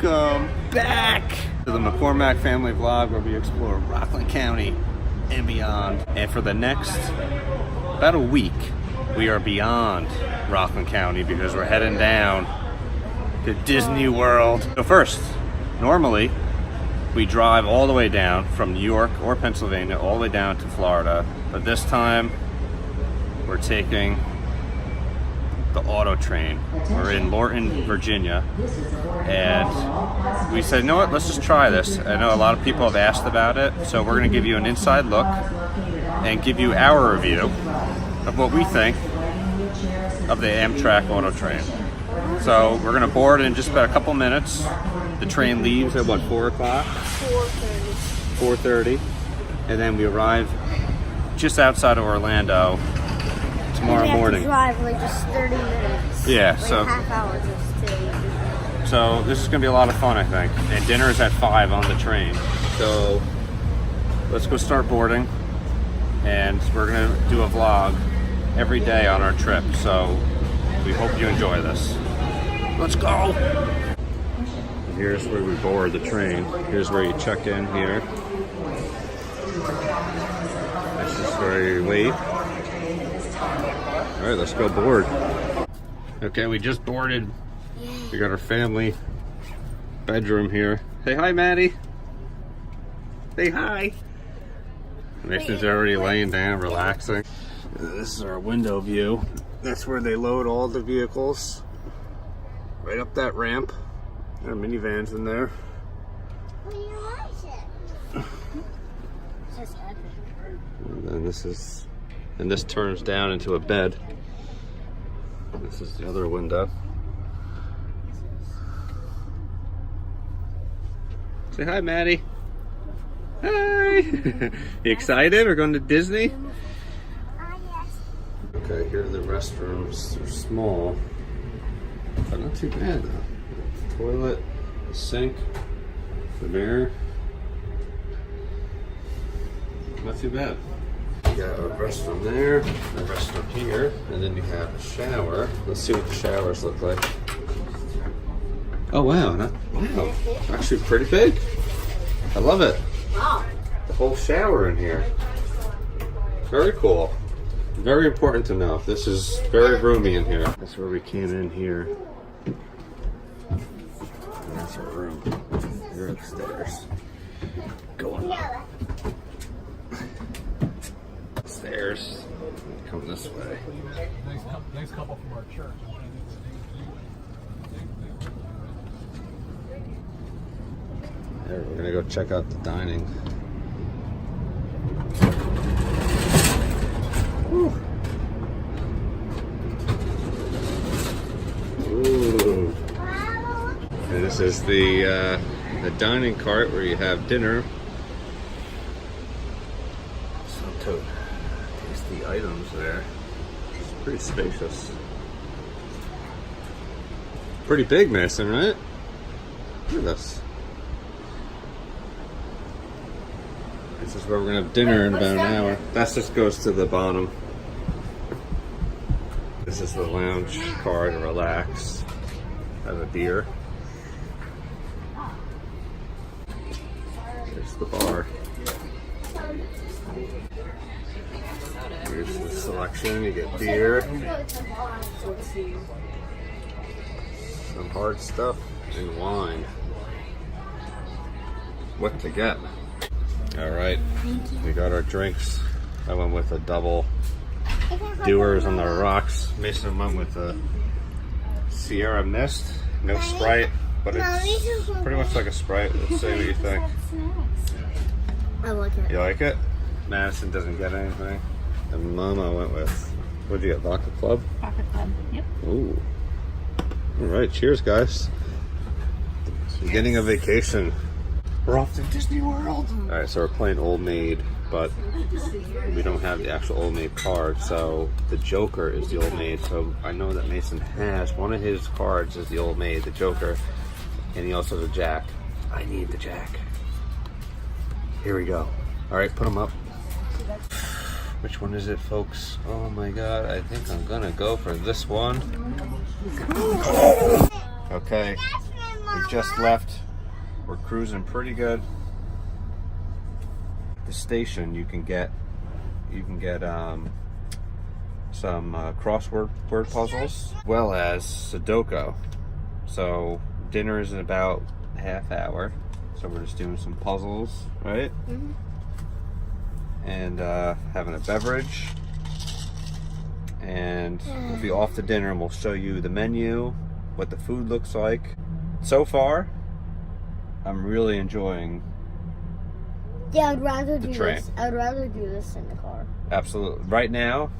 Welcome back to the McCormack Family Vlog, where we explore Rockland County and beyond. And for the next about a week, we are beyond Rockland County because we're heading down to Disney World. So first, normally we drive all the way down from New York or Pennsylvania all the way down to Florida, but this time we're taking the auto train. We're in Lorton, Virginia, and we said, you know what, let's just try this. I know a lot of people have asked about it, so we're going to give you an inside look and give you our review of what we think of the Amtrak Auto Train. So we're going to board in just about a couple minutes. The train leaves at what, 4 o'clock? 4:30. 4:30, and then we arrive just outside of Orlando tomorrow morning. Drive like just 30 minutes. Yeah, like so half hour just to. So this is gonna be a lot of fun, I think. And dinner is at 5 on the train. So let's go start boarding, and we're gonna do a vlog every day on our trip. So we hope you enjoy this. Let's go. Here's where we board the train. Here's where you check in here. This is where you wait. All right, let's go board. Okay, we just boarded. We got our family bedroom here. Say hi, Maddie. Say hi. Mason's already laying down, relaxing. This is our window view. That's where they load all the vehicles. Right up that ramp. There are minivans in there. And then this turns down into a bed. This is the other window. Say hi, Maddie. Hi. You excited? We're going to Disney? Yes. Okay, here are the restrooms. They're small, but not too bad though. The toilet, the sink, the mirror. Not too bad. You got a restroom there, a restroom here, and then you have a shower. Let's see what the showers look like. Oh wow, wow, actually pretty big. I love it. Wow. The whole shower in here. Very cool. Very important to know. This is very roomy in here. That's where we came in here. And that's our room. Here are the stairs. Going up. Stairs. Come this way. Nice couple from our church. There, we're gonna go check out the dining. Whew. Ooh. And this is the dining cart where you have dinner. Some tasty items there. It's pretty spacious. Pretty big, Mason, right? Look at this. This is where we're gonna have dinner in about an hour. That just goes to the bottom. This is the lounge car to relax. Have a beer. There's the bar. Here's the selection. You get beer, some hard stuff, and wine. What to get? All right, we got our drinks. I went with a double Dewar's on the rocks. Mason went with a Sierra Mist. No Sprite, but it's pretty much like a Sprite. Let's see what you think. I like it. You like it? Madison doesn't get anything. And Mama went with, what did you get, Vodka Club? Vodka Club, yep. Ooh. All right, cheers, guys. It's the beginning of vacation. We're off to Disney World. All right, so we're playing Old Maid, but we don't have the actual Old Maid card, so the Joker is the Old Maid. So I know that Mason has, one of his cards is the Old Maid, the Joker, and he also has a Jack. I need the Jack. Here we go. All right, put them up. Which one is it, folks? Oh my God, I think I'm gonna go for this one. Okay. That's my We just left. We're cruising pretty good. At the station, you can get some crossword word puzzles, as well as Sudoku. So dinner is in about a half hour. So we're just doing some puzzles, right? Mm-hmm. And having a beverage. And we'll be off to dinner and we'll show you the menu, what the food looks like. So far, I'm really enjoying Yeah, I'd rather do train. this. I'd rather do this in the car. absolutely. Right now,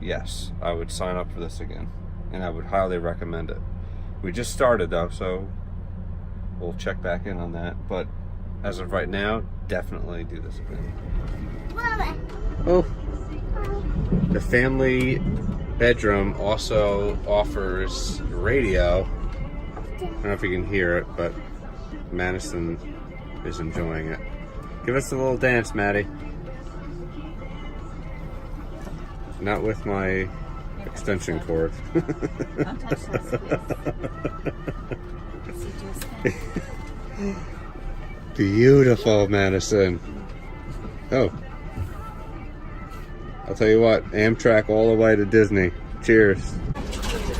yes, I would sign up for this again. And I would highly recommend it. We just started though, so we'll check back in on that. But as of right now, definitely do this again. Oh, the family bedroom also offers radio. I don't know if you can hear it, but Madison is enjoying it. Give us a little dance, Maddie. Not with my extension cord. Don't touch that, please. Beautiful, Madison. Oh. I'll tell you what, Amtrak all the way to Disney. Cheers.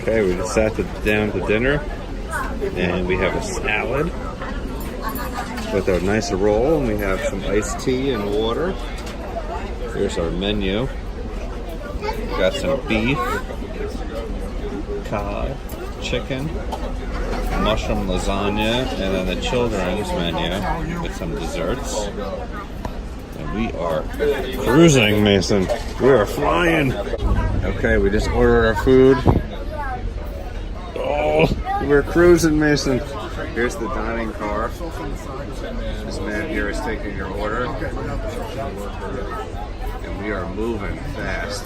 Okay, we just sat down to dinner, and we have a salad with a nice roll, and we have some iced tea and water. Here's our menu. We got some beef, cod, chicken, mushroom lasagna, and then the children's menu with some desserts. And we are cruising, Mason. We are flying. Okay, we just ordered our food. Oh, we're cruising, Mason. Here's the dining car. This man here is taking your order. And we are moving fast.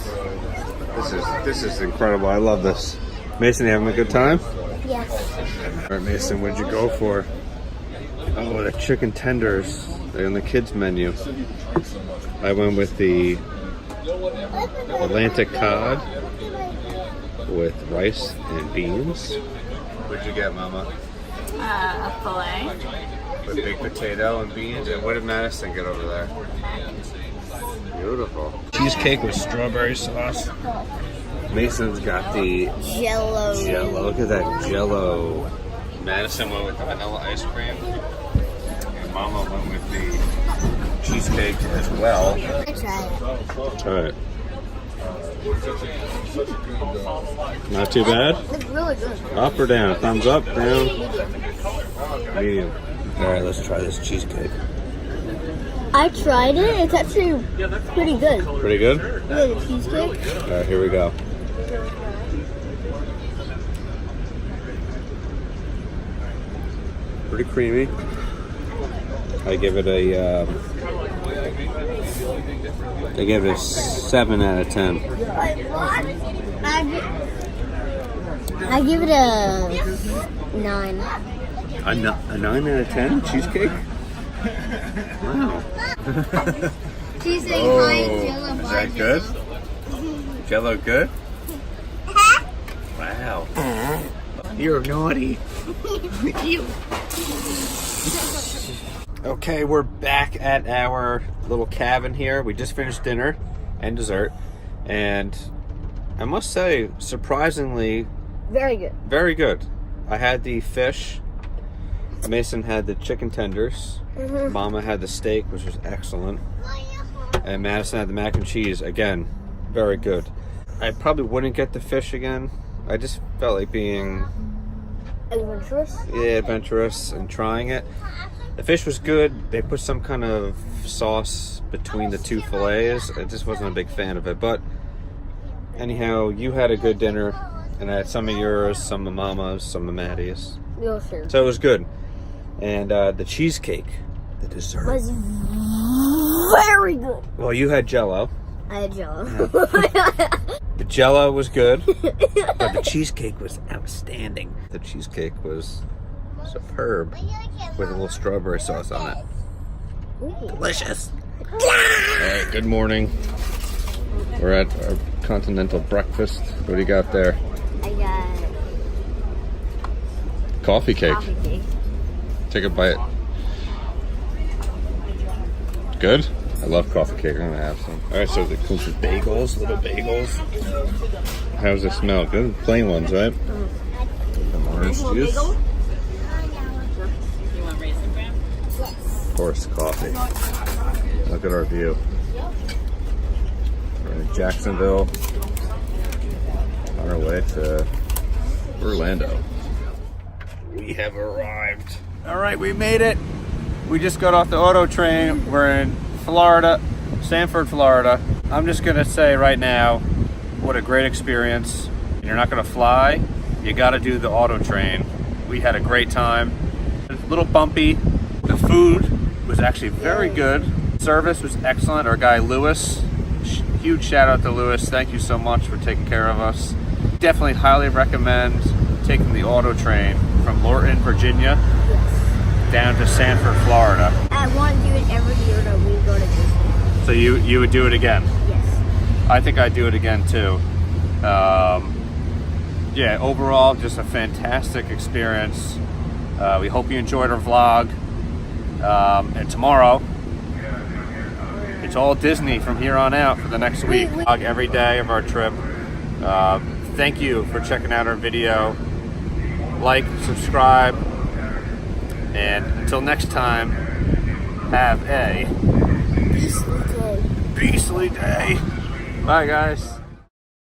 This is incredible. I love this. Mason, you having a good time? Yes. All right, Mason, what'd you go for? Oh, the chicken tenders. They're on the kids menu. I went with the Atlantic cod with rice and beans. What'd you get, Mama? Filet. With baked potato and beans. And what did Madison get over there? Beautiful. Cheesecake with strawberry sauce. Mason's got the Jello. Look at that Jello. Madison went with the vanilla ice cream. And Mama went with the cheesecake as well. I tried it. All right. Not too bad? It's really good. Up or down? Thumbs up, down? Medium. Medium. All right, let's try this cheesecake. I tried it. It's actually pretty good. Pretty good? Yeah, the cheesecake. All right, here we go. Pretty creamy. I give it a 7 out of 10. I give it a 9. A 9 out of 10 cheesecake? Wow. Cheesecake Oh, is that good? Jello good? Wow. You're naughty. You. Okay, we're back at our little cabin here. We just finished dinner and dessert, and I must say, surprisingly, Very good. very good. I had the fish. Mason had the chicken tenders. Mama had the steak, which was excellent. And Madison had the mac and cheese. Again, very good. I probably wouldn't get the fish again. I just felt like being Adventurous? adventurous and trying it. The fish was good. They put some kind of sauce between the two fillets. I just wasn't a big fan of it. But anyhow, you had a good dinner. And I had some of yours, some of Mama's, some of Maddie's. Yeah, sure. So it was good. And the cheesecake, the dessert. Was very good. Well, you had Jello. I had Jello. The Jello was good, but the cheesecake was outstanding. The cheesecake was superb with a little strawberry sauce on it. Delicious. All right, good morning. We're at our continental breakfast. What do you got there? I got coffee cake. Coffee cake. Take a bite. Good? I love coffee cake. I'm gonna have some. Alright, so it comes with bagels, little bagels. How does it smell? Good? Plain ones, right? Some orange juice. You want raisin bran? Of course, coffee. Look at our view. We're in Jacksonville. On our way to Orlando. We have arrived. Alright, we made it. We just got off the auto train. We're in Florida, Sanford, Florida. I'm just gonna say right now, what a great experience. You're not gonna fly, you gotta do the auto train. We had a great time. A little bumpy. The food was actually very good. Service was excellent. Our guy Lewis, huge shout out to Lewis. Thank you so much for taking care of us. Definitely highly recommend taking the auto train from Lorton, Virginia, down to Sanford, Florida. I want to do it every year that we go to Disney. So you would do it again? Yes. I think I'd do it again too. Yeah, overall, just a fantastic experience. We hope you enjoyed our vlog. And tomorrow, it's all Disney from here on out for the next week. Vlog every day of our trip. Thank you for checking out our video. Like, subscribe, and until next time, have a Beastly day. beastly day. Bye, guys.